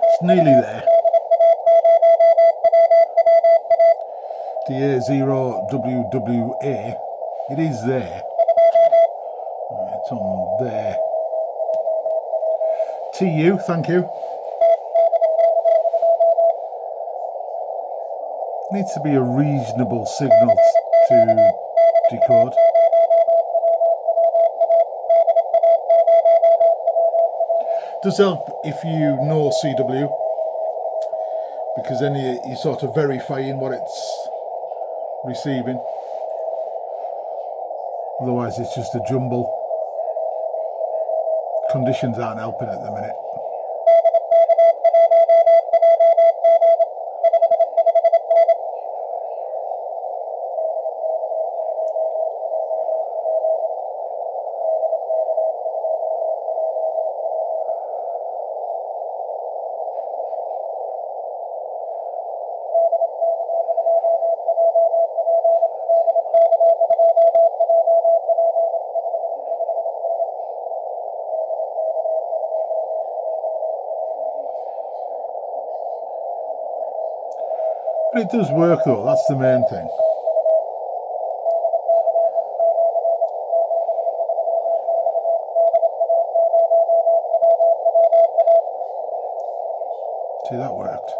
It's nearly there. Da0WWA, it is there. It's on there. TU, thank you. Needs to be a reasonable signal to decode. Does help if you know CW, because then you're sort of verifying what it's receiving. Otherwise it's just a jumble. Conditions aren't helping at the minute. But it does work though, that's the main thing. See, that worked.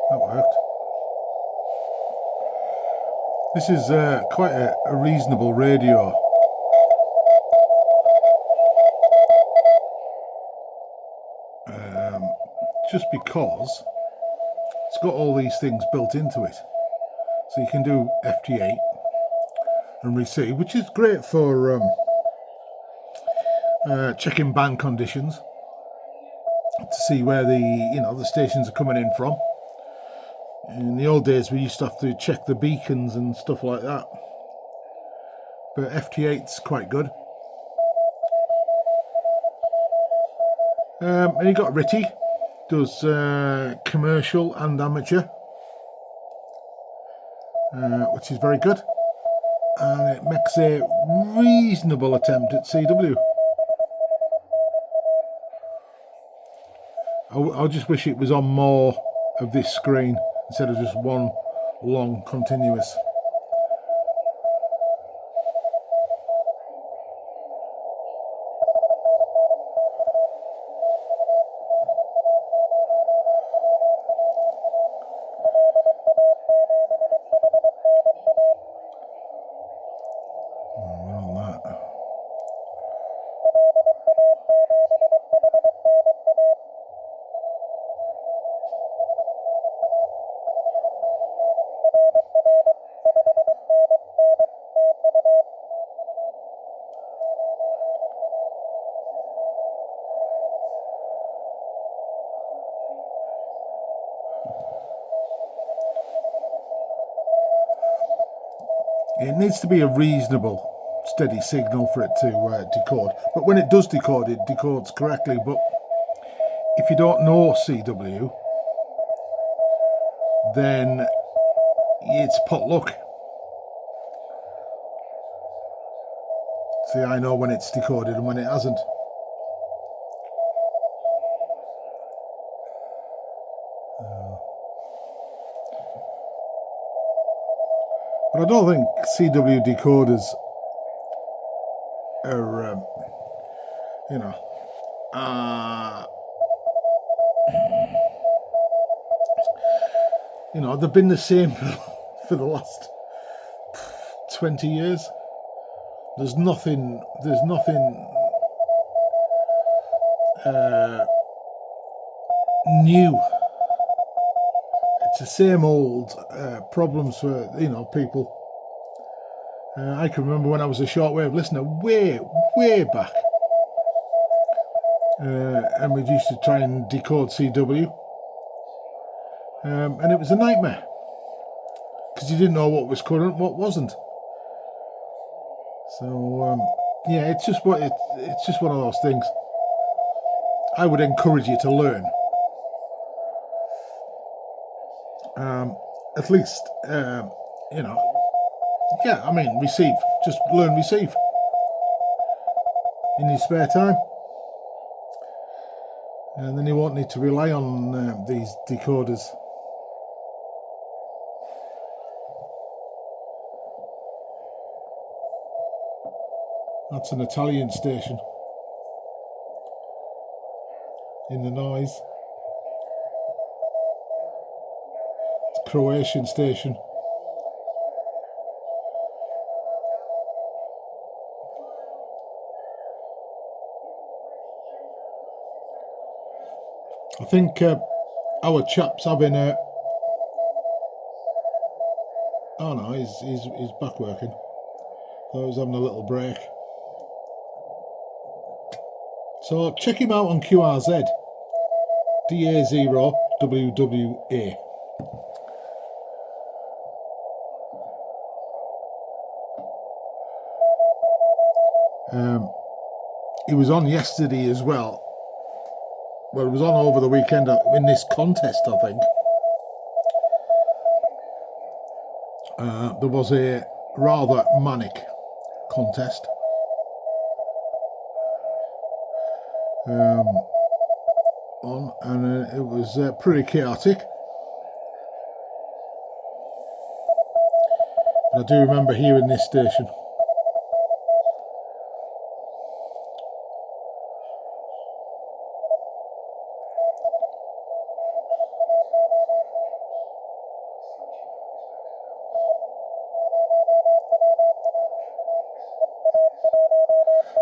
That worked. This is quite a reasonable radio. Just because it's got all these things built into it. So you can do FT8 and receive, which is great for checking band conditions to see where the stations are coming in from. In the old days we used to have to check the beacons and stuff like that, but FT8's quite good. And you got RITI, does commercial and amateur, which is very good, and it makes a reasonable attempt at CW. I just wish it was on more of this screen instead of just one long continuous. It needs to be a reasonable steady signal for it to decode. But when it does decode, it decodes correctly. But if you don't know CW, then it's pot luck. See, I know when it's decoded and when it hasn't. But I don't think CW decoders are, they've been the same for the last 20 years. There's nothing new. It's the same old problems for people. I can remember when I was a shortwave listener way back, and we used to try and decode CW, and it was a nightmare because you didn't know what was current, what wasn't. So yeah, it's just one of those things. I would encourage you to learn. At least, receive. Just learn receive in your spare time. And then you won't need to rely on these decoders. That's an Italian station in the noise. Croatian station. I think our chap's having a. Oh no, he's back working. I was having a little break. So check him out on QRZ. Da0WWA. He was on yesterday as well. Well, it was on over the weekend in this contest, I think. There was a rather manic contest. And it was pretty chaotic. I do remember hearing this station.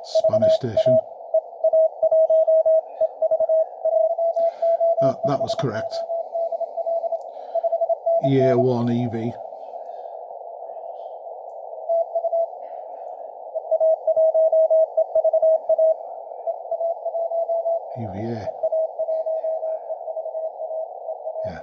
Spanish station. That was correct. Year 1 EV. EVA. Yeah.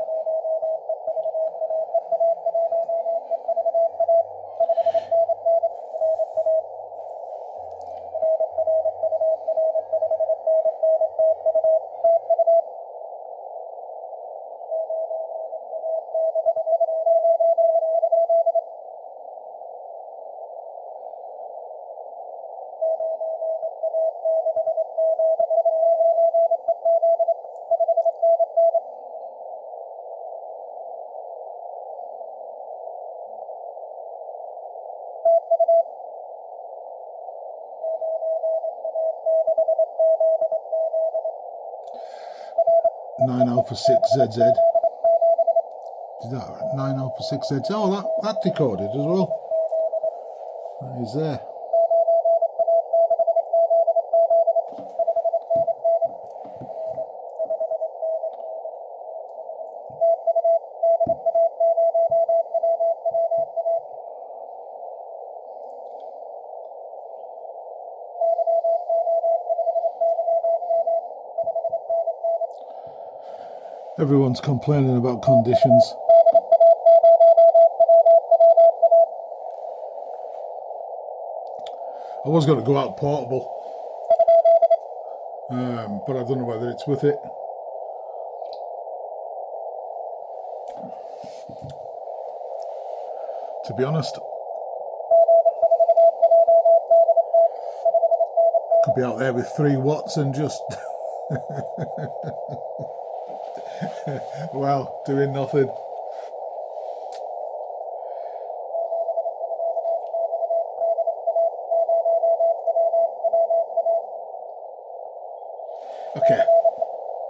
Nine Alpha 6 ZZ. Is that right? 9 Alpha 6 ZZ. Oh, that decoded as well. That is there. Everyone's complaining about conditions. I was going to go out portable, but I don't know whether it's worth it. To be honest, could be out there with 3 watts and just well, doing nothing. Okay,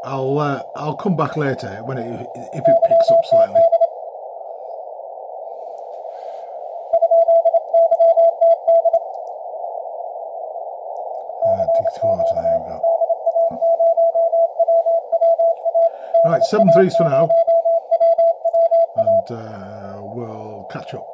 I'll come back later when if it picks up slightly. There we go. Right, 7 threes for now, and we'll catch up.